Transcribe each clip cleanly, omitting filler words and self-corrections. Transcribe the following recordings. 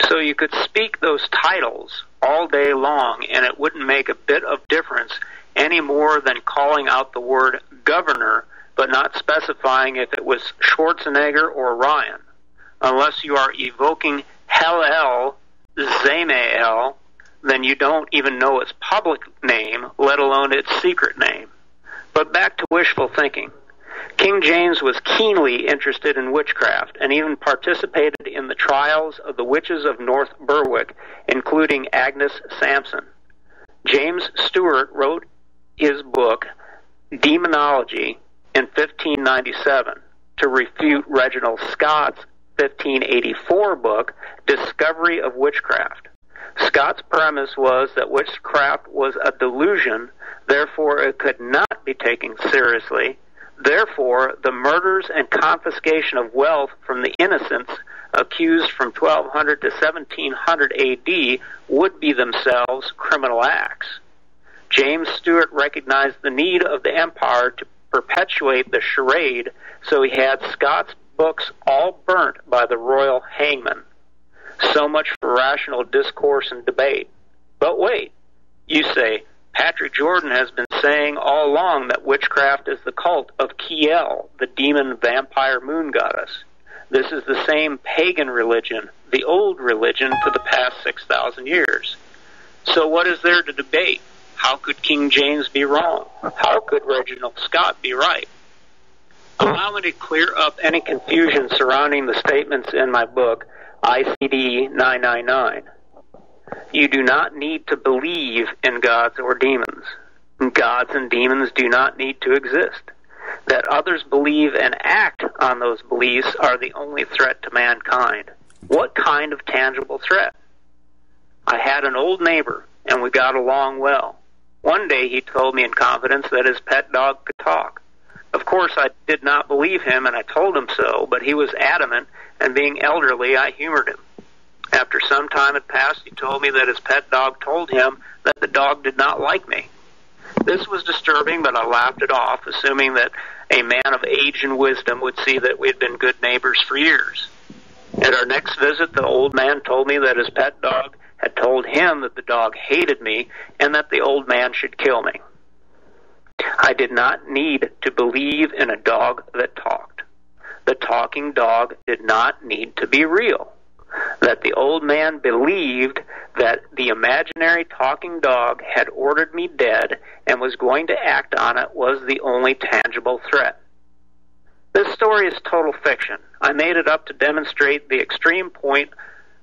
So you could speak those titles all day long, and it wouldn't make a bit of difference any more than calling out the word governor, but not specifying if it was Schwarzenegger or Ryan, unless you are evoking Hel-El, Zamael, then you don't even know its public name, let alone its secret name. But back to wishful thinking. King James was keenly interested in witchcraft and even participated in the trials of the witches of North Berwick, including Agnes Sampson. James Stewart wrote his book, Demonology, in 1597 to refute Reginald Scott's 1584 book, Discovery of Witchcraft. Scott's premise was that witchcraft was a delusion, therefore it could not be taken seriously. Therefore, the murders and confiscation of wealth from the innocents accused from 1200 to 1700 AD would be themselves criminal acts. James Stewart recognized the need of the empire to perpetuate the charade, so he had Scott's books all burnt by the royal hangman. So much for rational discourse and debate. But wait, you say, Patrick Jordan has been saying all along that witchcraft is the cult of Kiel, the demon vampire moon goddess. This is the same pagan religion, the old religion for the past 6,000 years. So what is there to debate? How could King James be wrong? How could Reginald Scott be right? Allow me to clear up any confusion surrounding the statements in my book, ICD 999. You do not need to believe in gods or demons. Gods and demons do not need to exist. That others believe and act on those beliefs are the only threat to mankind. What kind of tangible threat? I had an old neighbor, and we got along well. One day he told me in confidence that his pet dog could talk. Of course, I did not believe him, and I told him so, but he was adamant, and being elderly, I humored him. After some time had passed, he told me that his pet dog told him that the dog did not like me. This was disturbing, but I laughed it off, assuming that a man of age and wisdom would see that we had been good neighbors for years. At our next visit, the old man told me that his pet dog had told him that the dog hated me and that the old man should kill me. I did not need to believe in a dog that talked. The talking dog did not need to be real. That the old man believed that the imaginary talking dog had ordered me dead and was going to act on it was the only tangible threat. This story is total fiction. I made it up to demonstrate the extreme point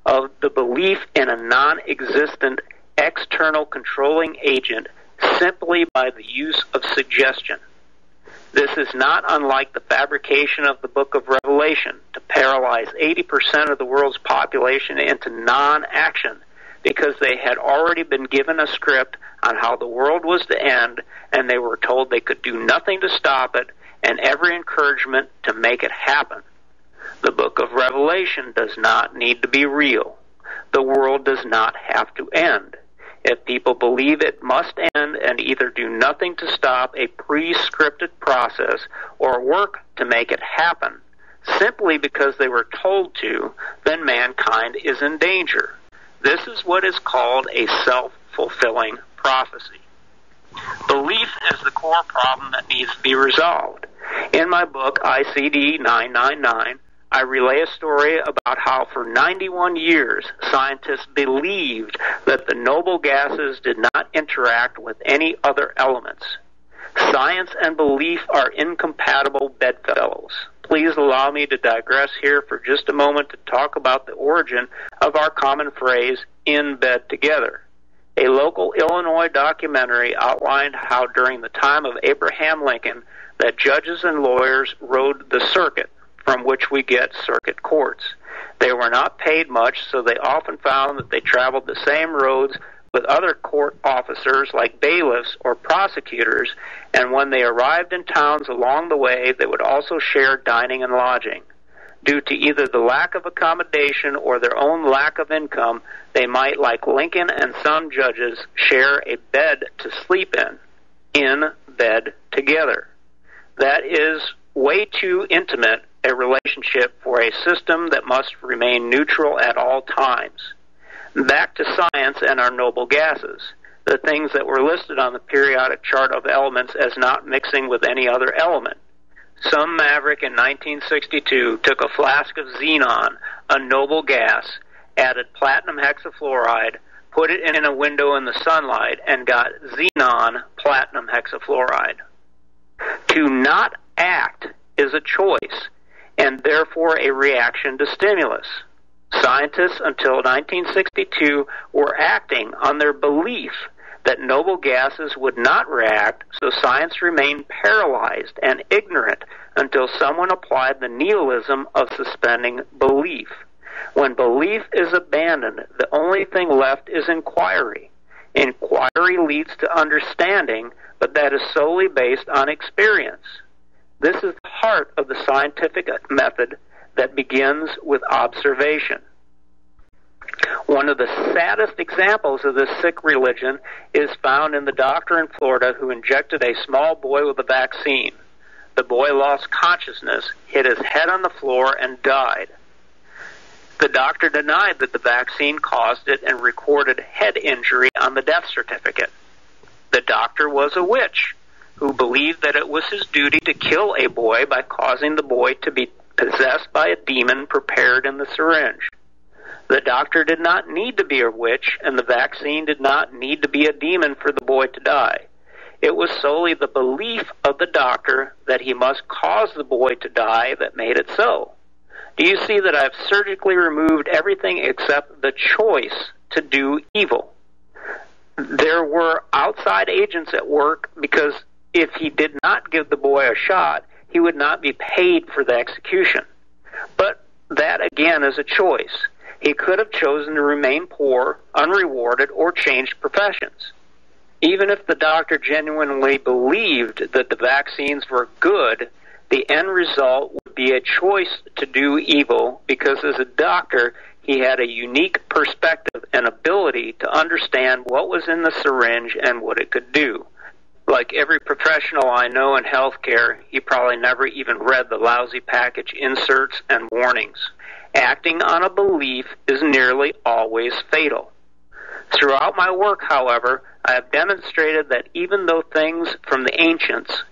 of the belief in a non-existent external controlling agent simply by the use of suggestion. This is not unlike the fabrication of the book of Revelation to paralyze 80% of the world's population into non-action because they had already been given a script on how the world was to end and they were told they could do nothing to stop it and every encouragement to make it happen. The book of Revelation does not need to be real. The world does not have to end. If people believe it must end and either do nothing to stop a pre-scripted process or work to make it happen, simply because they were told to, then mankind is in danger. This is what is called a self-fulfilling prophecy. Belief is the core problem that needs to be resolved. In my book, ICD 999, I relay a story about how for 91 years scientists believed that the noble gases did not interact with any other elements. Science and belief are incompatible bedfellows. Please allow me to digress here for just a moment to talk about the origin of our common phrase, in bed together. A local Illinois documentary outlined how during the time of Abraham Lincoln that judges and lawyers rode the circuit, from which we get circuit courts. They were not paid much, so they often found that they traveled the same roads with other court officers like bailiffs or prosecutors, and when they arrived in towns along the way, they would also share dining and lodging. Due to either the lack of accommodation or their own lack of income, they might, like Lincoln and some judges, share a bed to sleep in bed together. That is way too intimate a relationship for a system that must remain neutral at all times. Back to science and our noble gases, the things that were listed on the periodic chart of elements as not mixing with any other element. Some maverick in 1962 took a flask of xenon, a noble gas, added platinum hexafluoride, put it in a window in the sunlight, and got xenon platinum hexafluoride. To not act is a choice, and therefore a reaction to stimulus. Scientists until 1962 were acting on their belief that noble gases would not react, so science remained paralyzed and ignorant until someone applied the nihilism of suspending belief. When belief is abandoned, the only thing left is inquiry. Inquiry leads to understanding, but that is solely based on experience. This is the heart of the scientific method that begins with observation. One of the saddest examples of this sick religion is found in the doctor in Florida who injected a small boy with a vaccine. The boy lost consciousness, hit his head on the floor, and died. The doctor denied that the vaccine caused it and recorded head injury on the death certificate. The doctor was a witch who believed that it was his duty to kill a boy by causing the boy to be possessed by a demon prepared in the syringe. The doctor did not need to be a witch, and the vaccine did not need to be a demon for the boy to die. It was solely the belief of the doctor that he must cause the boy to die that made it so. Do you see that I've surgically removed everything except the choice to do evil? There were outside agents at work because if he did not give the boy a shot, he would not be paid for the execution. But that, again, is a choice. He could have chosen to remain poor, unrewarded, or changed professions. Even if the doctor genuinely believed that the vaccines were good, the end result would be a choice to do evil because as a doctor, he had a unique perspective and ability to understand what was in the syringe and what it could do. Like every professional I know in healthcare, he probably never even read the lousy package inserts and warnings. Acting on a belief is nearly always fatal. Throughout my work, however, I have demonstrated that even though things from the ancients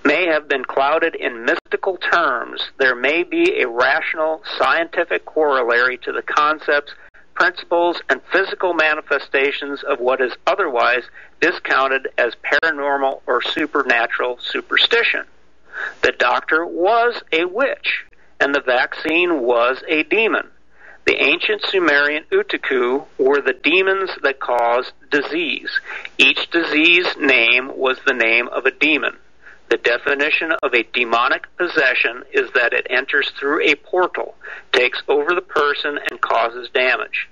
may have been clouded in mystical terms, there may be a rational scientific corollary to the concepts, principles, and physical manifestations of what is otherwise discounted as paranormal or supernatural superstition. The doctor was a witch, and the vaccine was a demon. The ancient Sumerian Utuku were the demons that caused disease. Each disease name was the name of a demon. The definition of a demonic possession is that it enters through a portal, takes over the person, and causes damage.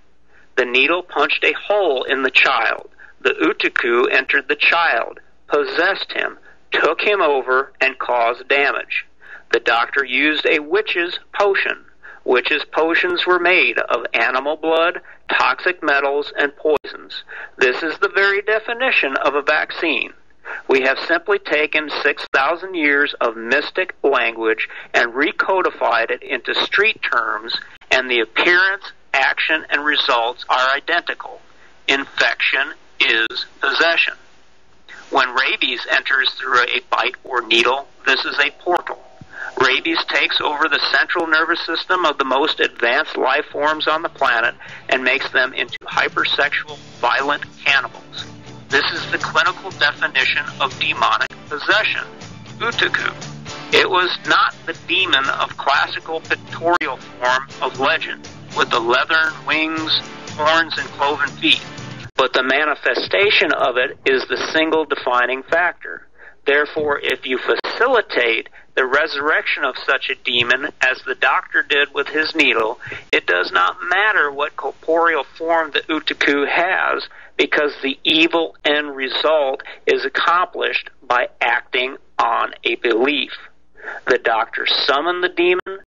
The needle punched a hole in the child. The Utuku entered the child, possessed him, took him over, and caused damage. The doctor used a witch's potion. Witches' potions were made of animal blood, toxic metals, and poisons. This is the very definition of a vaccine. We have simply taken 6,000 years of mystic language and recodified it into street terms, and the appearance, action, and results are identical. Infection is possession. When rabies enters through a bite or needle, this is a portal. Rabies takes over the central nervous system of the most advanced life forms on the planet and makes them into hypersexual, violent cannibals. This is the clinical definition of demonic possession, Utuku. It was not the demon of classical pictorial form of legend, with the leathern wings, horns, and cloven feet, but the manifestation of it is the single defining factor. Therefore, if you facilitate the resurrection of such a demon as the doctor did with his needle, it does not matter what corporeal form the Utuku has, because the evil end result is accomplished by acting on a belief. The doctor summoned the demon,